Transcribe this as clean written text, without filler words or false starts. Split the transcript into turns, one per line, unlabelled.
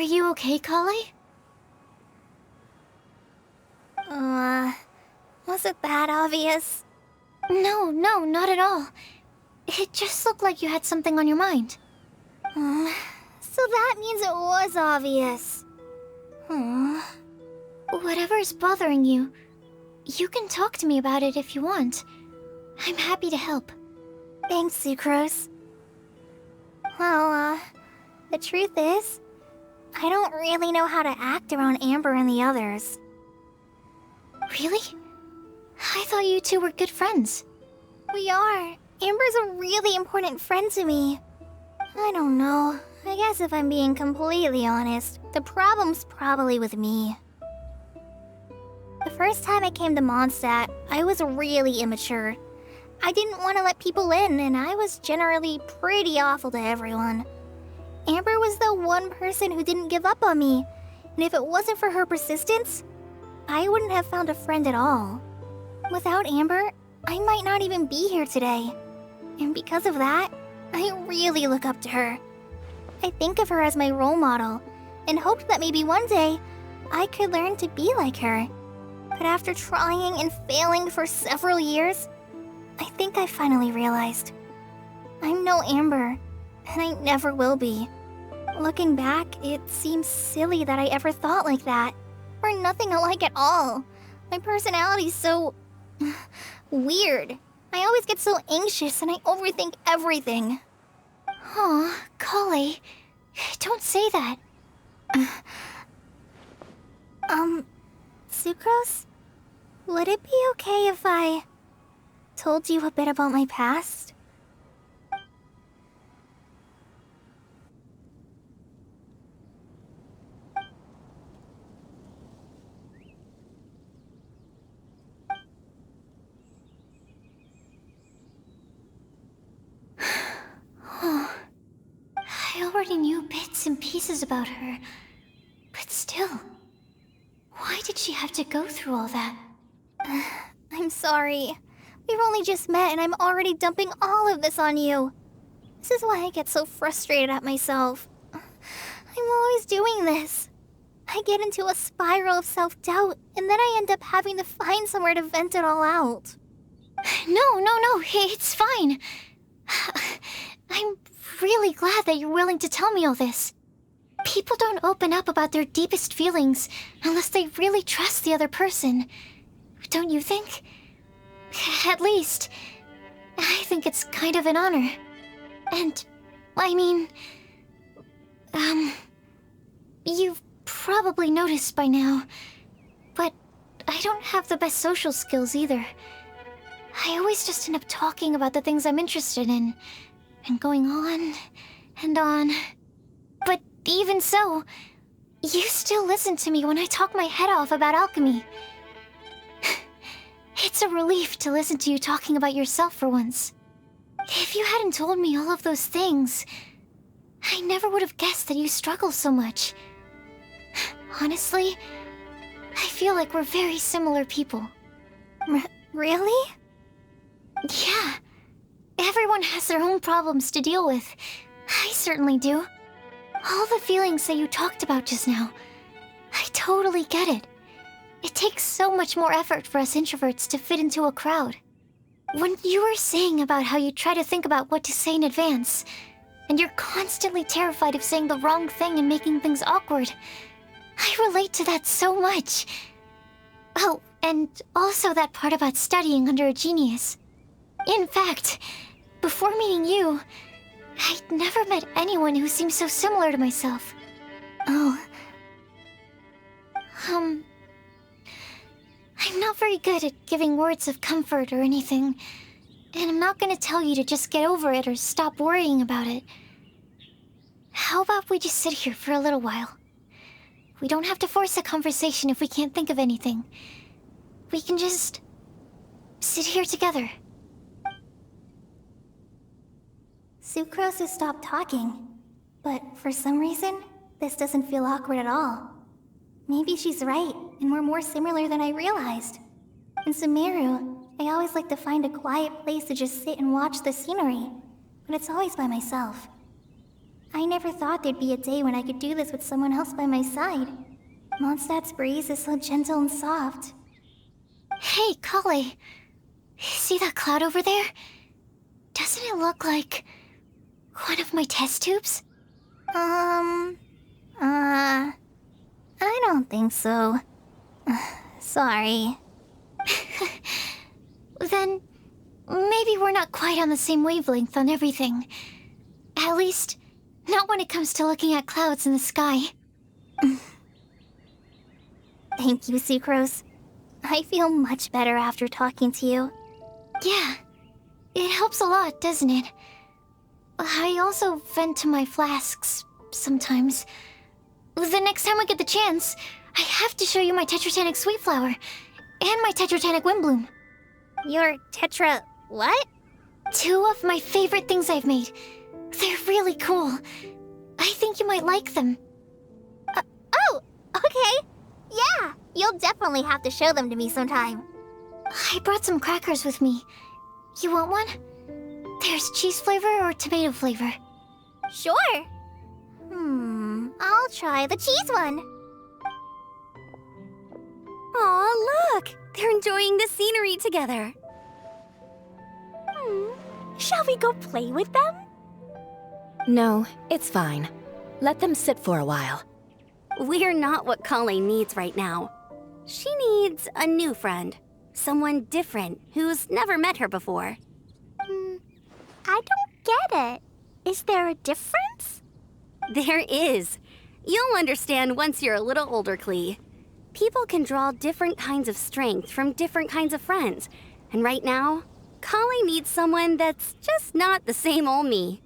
you okay, Collei?
Was it that obvious?
No, not at all. It just looked like you had something on your mind.
So that means it was obvious.
Whatever's bothering you, you can talk to me about it if you want. I'm happy to help.
Thanks, Sucrose. Well, the truth is, I don't really know how to act around Amber and the others.
Really? I thought you two were good friends.
We are. Amber's a really important friend to me. I don't know. I guess if I'm being completely honest, the problem's probably with me. The first time I came to Mondstadt, I was really immature. I didn't want to let people in, and I was generally pretty awful to everyone. Amber was the one person who didn't give up on me, and if it wasn't for her persistence, I wouldn't have found a friend at all. Without Amber, I might not even be here today. And because of that, I really look up to her. I think of her as my role model, and hoped that maybe one day, I could learn to be like her. But after trying and failing for several years, I think I finally realized. I'm no Amber, and I never will be. Looking back, it seems silly that I ever thought like that. We're nothing alike at all. My personality's so... weird. I always get so anxious and I overthink everything.
Aw, Collei, don't say that.
Sucrose? Would it be okay if I told you a bit about my past?
I already knew bits and pieces about her, but still, why did she have to go through all that?
I'm sorry. We've only just met and I'm already dumping all of this on you. This is why I get so frustrated at myself. I'm always doing this. I get into a spiral of self-doubt, and then I end up having to find somewhere to vent it all out.
No, it's fine. I'm really glad that you're willing to tell me all this. People don't open up about their deepest feelings unless they really trust the other person. Don't you think? At least, I think it's kind of an honor. And, I mean... You've probably noticed by now, but I don't have the best social skills either. I always just end up talking about the things I'm interested in, and going on and on. But even so, you still listen to me when I talk my head off about alchemy. It's a relief to listen to you talking about yourself for once. If you hadn't told me all of those things, I never would have guessed that you struggle so much. Honestly, I feel like we're very similar people.
Really?
Yeah. Everyone has their own problems to deal with. I certainly do. All the feelings that you talked about just now, I totally get it. It takes so much more effort for us introverts to fit into a crowd. When you were saying about how you try to think about what to say in advance, and you're constantly terrified of saying the wrong thing and making things awkward, I relate to that so much. Oh, and also that part about studying under a genius. In fact, before meeting you, I'd never met anyone who seemed so similar to myself.
Oh.
I'm not very good at giving words of comfort or anything, and I'm not gonna tell you to just get over it or stop worrying about it. How about we just sit here for a little while? We don't have to force a conversation if we can't think of anything. We can just sit here together.
Sucrose has stopped talking, but for some reason, this doesn't feel awkward at all. Maybe she's right, and we're more similar than I realized. In Sumeru, I always like to find a quiet place to just sit and watch the scenery, but it's always by myself. I never thought there'd be a day when I could do this with someone else by my side. Mondstadt's breeze is so gentle and soft.
Hey, Collei. See that cloud over there? Doesn't it look like one of my test tubes?
I don't think so. Sorry.
Then maybe we're not quite on the same wavelength on everything. At least, not when it comes to looking at clouds in the sky.
Thank you, Sucrose. I feel much better after talking to you.
Yeah, it helps a lot, doesn't it? I also vent to my flasks sometimes. The next time I get the chance, I have to show you my Tetratanic Sweet Flower and my Tetratanic Windbloom.
Your tetra... what?
2 of my favorite things I've made. They're really cool. I think you might like them.
Oh, okay. Yeah, you'll definitely have to show them to me sometime.
I brought some crackers with me. You want one? There's cheese flavor or tomato flavor.
Sure. I'll try the cheese one.
Aw, look! They're enjoying the scenery together. Shall we go play with them?
No, it's fine. Let them sit for a while.
We're not what Collei needs right now. She needs a new friend. Someone different who's never met her before.
I don't get it. Is there a difference?
There is. You'll understand once you're a little older, Klee. People can draw different kinds of strength from different kinds of friends. And right now, Collei needs someone that's just not the same old me.